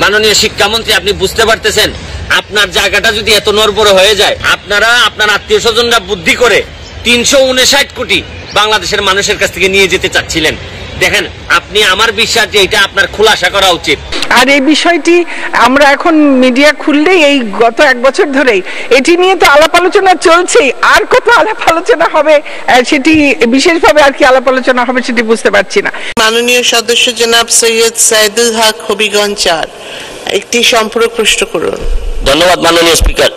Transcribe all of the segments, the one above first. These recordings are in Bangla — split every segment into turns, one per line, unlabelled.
মাননীয় শিক্ষামন্ত্রী, আপনি বুঝতে পারতেছেন আপনার জায়গাটা যদি এত নড়বড়ে হয়ে যায়, আপনারা আপনার আত্মীয় স্বজনরা বুদ্ধি করে 359 কোটি বাংলাদেশের মানুষের কাছ থেকে নিয়ে যেতে চাচ্ছিলেন। দেখেন, আপনি, আমার বিশ্বাস যে এটা আপনার খুলাসা করা উচিত।
আর এই বিষয়টি আমরা এখন মিডিয়া খুললেই এই গত 1 বছর ধরেই এটি নিয়ে তো আলাপ আলোচনা চলছে। আর কত আলাপ আলোচনা হবে সেটি বিশেষভাবে আর কি আলাপ আলোচনা হবে সেটি বুঝতে পারছি না।
মাননীয় সদস্য জনাব সৈয়দ সাইদুল হক হবিগঞ্জ 4 একটি সম্পূরক প্রশ্ন করুন।
ধন্যবাদ মাননীয় স্পিকার।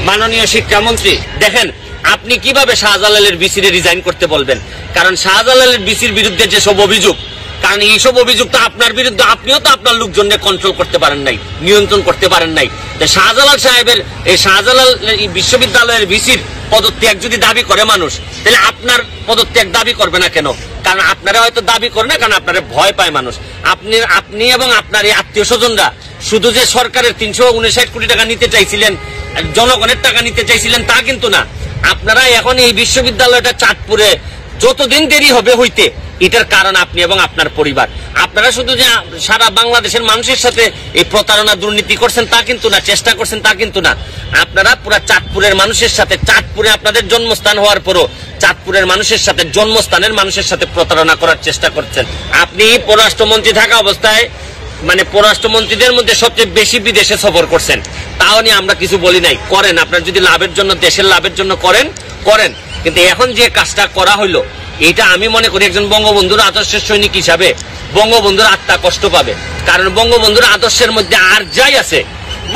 মাননীয় শিক্ষামন্ত্রী, দেখেন আপনি কিভাবে শাহজালালের বিসিরে রিজাইন করতে বলবেন? কারণ শাহজালালের বিসির বিরুদ্ধে যে সব অভিযোগ, কারণ এইসব অভিযোগ তো আপনার বিরুদ্ধে, আপনিও তো আপনার লোকজনকে কন্ট্রোল করতে পারেন নাই, নিয়ন্ত্রণ করতে পারেন নাই। শাহজালাল সাহেবের, এই শাহজালাল বিশ্ববিদ্যালয়ের বিসির পদত্যাগ যদি দাবি করে মানুষ, তাহলে আপনার পদত্যাগ দাবি করবে না কেন? কারণ আপনারা হয়তো দাবি করে না, কারণ আপনারা ভয় পায় মানুষ। আপনি এবং আপনার এই আত্মীয় স্বজনরা শুধু যে সরকারের 359 কোটি টাকা নিতে চাইছিলেন, জনগণের টাকা নিতে চাইছিলেন, তা কিন্তু না। আপনারা এখন এই বিশ্ববিদ্যালয়টা চাঁদপুরে যতদিন দেরি হবে হইতে, এটার কারণ আপনি এবং আপনার পরিবার। আপনারা শুধু যে সারা বাংলাদেশের মানুষের সাথে এই প্রতারণা দুর্নীতি করছেন তা কিন্তু না, চেষ্টা করছেন তা কিন্তু না। আপনারা পুরা চাঁদপুরের মানুষের সাথে, চাঁদপুরে আপনাদের জন্মস্থান হওয়ার পরও চাঁদপুরের মানুষের সাথে, জন্মস্থানের মানুষের সাথে প্রতারণা করার চেষ্টা করছেন। আপনি পররাষ্ট্রমন্ত্রী থাকা অবস্থায়, মানে পররাষ্ট্রমন্ত্রীদের মধ্যে সবচেয়ে বেশি বিদেশে সফর করছেন, তাও নিয়ে আমরা কিছু বলি নাই। করেন, আপনার যদি লাভের জন্য, দেশের লাভের জন্য করেন। কিন্তু এখন যে কাজটা করা হইলো, এটা আমি মনে করি একজন বঙ্গবন্ধুর আদর্শের সৈনিক হিসাবে বঙ্গবন্ধুর আত্মা কষ্ট পাবে। কারণ বঙ্গবন্ধুর আদর্শের মধ্যে আর যাই আছে,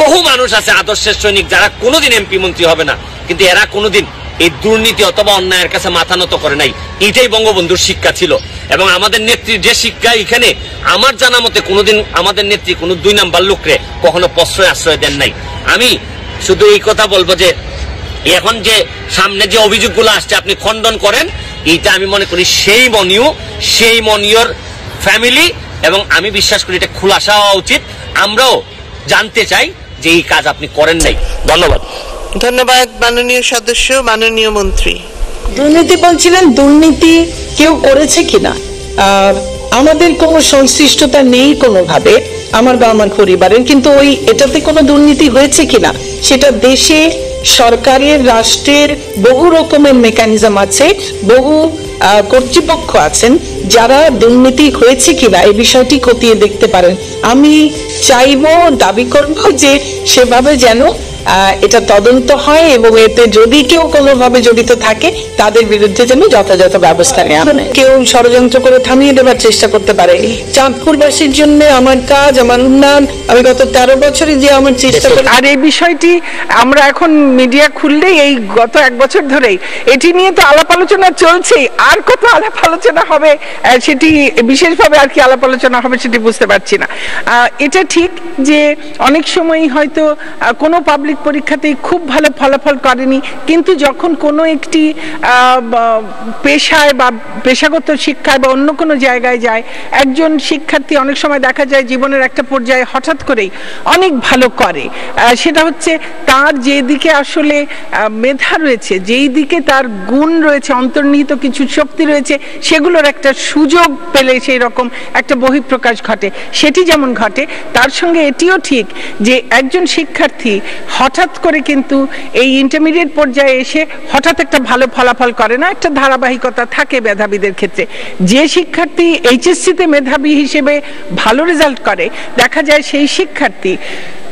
বহু মানুষ আছে আদর্শের সৈনিক যারা কোনোদিন এমপি মন্ত্রী হবে না, কিন্তু এরা কোনোদিন এই দুর্নীতি অথবা অন্যায়ের কাছে মাথা নত করে নাই। এটাই বঙ্গবন্ধুর শিক্ষা ছিল। এবং আমাদের নেত্রীর যে শিক্ষা, এখানে আমার জানা মতে কোনোদিন আমাদের নেত্রী কোনো 2 নাম্বার লোকরে কখনো আশ্রয় দেন নাই। আমি শুধু এই কথা বলবো যে এখন যে সামনে যে অভিযোগগুলো আসছে আপনি খণ্ডন করেন, এইটা আমি মনে করি সেই মনিয়র ফ্যামিলি, এবং আমি বিশ্বাস করি এটা খুলাসা হওয়া উচিত। আমরাও জানতে চাই যে এই কাজ আপনি করেন নাই। ধন্যবাদ।
ধন্যবাদ মাননীয় সদস্য। মাননীয় মন্ত্রী।
দুর্নীতি বলছিলেন, দুর্নীতি কেউ করেছে কিনা, আমাদের কোনো সংশ্লিষ্টতা নেই কোনোভাবে, আমার বা আমার পরিবারের, কিন্তু এটাতে কোনো দুর্নীতি হয়েছে কিনা সেটা দেশে সরকারের, রাষ্ট্রের বহু রকমের মেকানিজম আছে, বহু কর্তৃপক্ষ আছেন যারা দুর্নীতি হয়েছে কিনা এই বিষয়টি খতিয়ে দেখতে পারেন। আমি চাইবো, দাবি করব যে সেভাবে যেন এটা তদন্ত হয় এবং এতে যদি কেউ কোনোভাবে জড়িত থাকে তাদের বিরুদ্ধে যেন যথাযথ ব্যবস্থা নেওয়া হয়। কেউ ষড়যন্ত্র করে থামিয়ে দেওয়ার চেষ্টা করতে পারে। চাঁদপুরবাসীর জন্য আমার কাজ, আমার উন্নয়ন, আমি গত 13 বছরে যে আমার চেষ্টা করি।
আর এই বিষয়টি আমরা এখন মিডিয়া খুললেই এই গত 1 বছর ধরেই এটি নিয়ে তো আলাপ আলোচনা চলছে। আর কত আলাপ আলোচনা হবে সেটি বিশেষভাবে আর কি আলাপ আলোচনা হবে সেটি বুঝতে পারছি না। এটা ঠিক যে অনেক সময় হয়তো কোনো পাবলিক পরীক্ষাতেই খুব ভালো ফলাফল করেনি, কিন্তু যখন কোনো একটি পেশায় বা পেশাগত শিক্ষায় বা অন্য কোনো জায়গায় যায়, একজন শিক্ষার্থী অনেক সময় দেখা যায় জীবনের একটা পর্যায়ে হঠাৎ করেই অনেক ভালো করে। সেটা হচ্ছে তার যেদিকে আসলে মেধা রয়েছে, যেই দিকে তার গুণ রয়েছে, অন্তর্নিহিত কিছু শক্তি রয়েছে, সেগুলোর একটা সুযোগ পেলে সেই রকম একটা বহিঃপ্রকাশ ঘটে। সেটি যেমন ঘটে, তার সঙ্গে এটিও ঠিক যে একজন শিক্ষার্থী হঠাৎ করে কিন্তু এই ইন্টারমিডিয়েট পর্যায়ে এসে হঠাৎ একটা ভালো ফলাফল করে না, একটা ধারাবাহিকতা থাকে মেধাবীদের ক্ষেত্রে। যে শিক্ষার্থী এইচএসসিতে মেধাবী হিসেবে ভালো রেজাল্ট করে, দেখা যায় সেই শিক্ষার্থী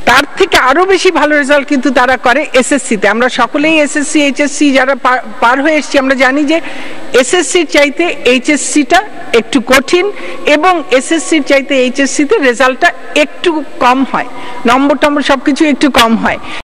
তার থেকে আরো বেশি ভালো রেজাল্ট কিন্তু তারা করে এসএসসিতে। আমরা সকলেই এসএসসি, এইচএসসি যারা পার হয়ে এসেছি, আমরা জানি যে এসএসসির চাইতে এইচএসসিটা একটু কঠিন এবং এসএসসির চাইতে এইচএসসিতে রেজাল্টটা একটু কম হয়, নম্বর সবকিছু একটু কম হয়।